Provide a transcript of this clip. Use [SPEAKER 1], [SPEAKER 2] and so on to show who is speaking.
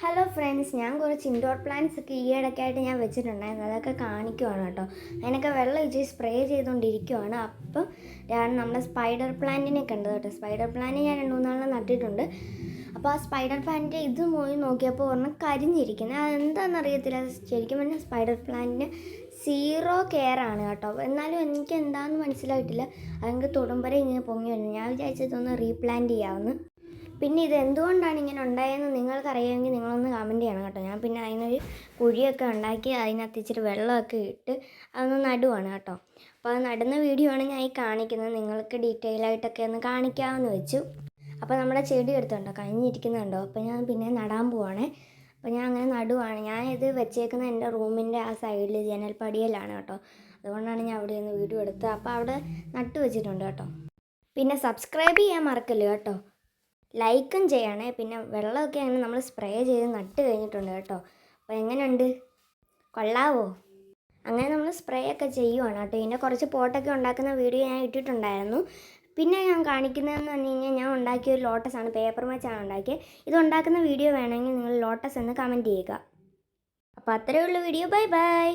[SPEAKER 1] Hello friends, ഞാൻ കുറച്ച് indoor plants ഒക്കെ ഈയിടയ്ക്കായിട്ട് ഞാൻ വെച്ചിട്ടുണ്ടായിരുന്നു. അതൊക്കെ കാണിക്കുവാണ് കേട്ടോ. അതിനൊക്കെ വെള്ളം ഒഴിച്ച് സ്പ്രേ ചെയ്തുകൊണ്ടിരിക്കുവാണ്. അപ്പം നമ്മുടെ സ്പൈഡർ പ്ലാന്റിനെ കണ്ടത് കേട്ടോ. സ്പൈഡർ പ്ലാന്റ് ഞാൻ 2-3 നട്ടിട്ടുണ്ട്. അപ്പോൾ ആ സ്പൈഡർ പ്ലാന്റ് ഇത് പോയി നോക്കിയപ്പോൾ ഒരെണ്ണം കരിഞ്ഞിരിക്കുന്നത്. അതെന്താണെന്ന് അറിയത്തില്ല. ശരിക്കും പറഞ്ഞാൽ സ്പൈഡർ പ്ലാന്റിന് സീറോ കെയർ ആണ് കേട്ടോ. എന്നാലും എനിക്ക് എന്താണെന്ന് മനസ്സിലായിട്ടില്ല. അതെനിക്ക് തൊടുമ്പരെ ഇങ്ങനെ പൊങ്ങി വരുന്നു. ഞാൻ വിചാരിച്ചതൊന്ന് റീപ്ലാന്റ് ചെയ്യാമെന്ന്. പിന്നെ ഇത് എന്തുകൊണ്ടാണ് ഇങ്ങനെ ഉണ്ടായതെന്ന് നിങ്ങൾക്കറിയാമെങ്കിൽ നിങ്ങളൊന്ന് കമൻറ്റ് ചെയ്യണം കേട്ടോ. ഞാൻ പിന്നെ അതിനൊരു കുഴിയൊക്കെ ഉണ്ടാക്കി അതിനകത്ത് ഇച്ചിരി വെള്ളമൊക്കെ ഇട്ട് അതൊന്ന് നടുവാണ് കേട്ടോ. അപ്പോൾ അത് നടുന്ന വീഡിയോ ആണ് ഞാൻ ഈ കാണിക്കുന്നത്. നിങ്ങൾക്ക് ഡീറ്റെയിൽ ആയിട്ടൊക്കെ ഒന്ന് കാണിക്കാമെന്ന് വെച്ചു. അപ്പോൾ നമ്മുടെ ചെടി എടുത്തുണ്ടോ കഴിഞ്ഞിരിക്കുന്നുണ്ടോ. അപ്പോൾ ഞാൻ പിന്നെ നടാൻ പോവാണേ. അപ്പോൾ ഞാൻ അങ്ങനെ നടുവാണ്. ഞാൻ ഇത് വെച്ചേക്കുന്നത് എൻ്റെ റൂമിൻ്റെ ആ സൈഡിൽ ജനൽപ്പടിയിലാണ് കേട്ടോ. അതുകൊണ്ടാണ് ഞാൻ അവിടെ നിന്ന് വീഡിയോ എടുത്തത്. അപ്പോൾ അവിടെ നട്ടു വെച്ചിട്ടുണ്ട് കേട്ടോ. പിന്നെ സബ്സ്ക്രൈബ് ചെയ്യാൻ മറക്കല്ലോ കേട്ടോ. ലൈക്കും ചെയ്യണേ. പിന്നെ വെള്ളമൊക്കെ അങ്ങനെ നമ്മൾ സ്പ്രേ ചെയ്ത് നട്ട് കഴിഞ്ഞിട്ടുണ്ട് കേട്ടോ. അപ്പോൾ എങ്ങനെയുണ്ട്, കൊള്ളാവോ? അങ്ങനെ നമ്മൾ സ്പ്രേ ഒക്കെ ചെയ്യുവാണ് കേട്ടോ. ഇതിൻ്റെ കുറച്ച് പോട്ടൊക്കെ ഉണ്ടാക്കുന്ന വീഡിയോ ഞാൻ ഇട്ടിട്ടുണ്ടായിരുന്നു. പിന്നെ ഞാൻ കാണിക്കുന്നതെന്ന് പറഞ്ഞു കഴിഞ്ഞാൽ ഞാൻ ഉണ്ടാക്കിയ ഒരു ലോട്ടസാണ്, പേപ്പർ വെച്ചാണ് ഉണ്ടാക്കിയത്. ഇത് ഉണ്ടാക്കുന്ന വീഡിയോ വേണമെങ്കിൽ നിങ്ങൾ ലോട്ടസ് എന്ന് കമൻറ്റ് ചെയ്യുക. അപ്പോൾ അത്രയേ ഉള്ളൂ വീഡിയോ. Bye bye.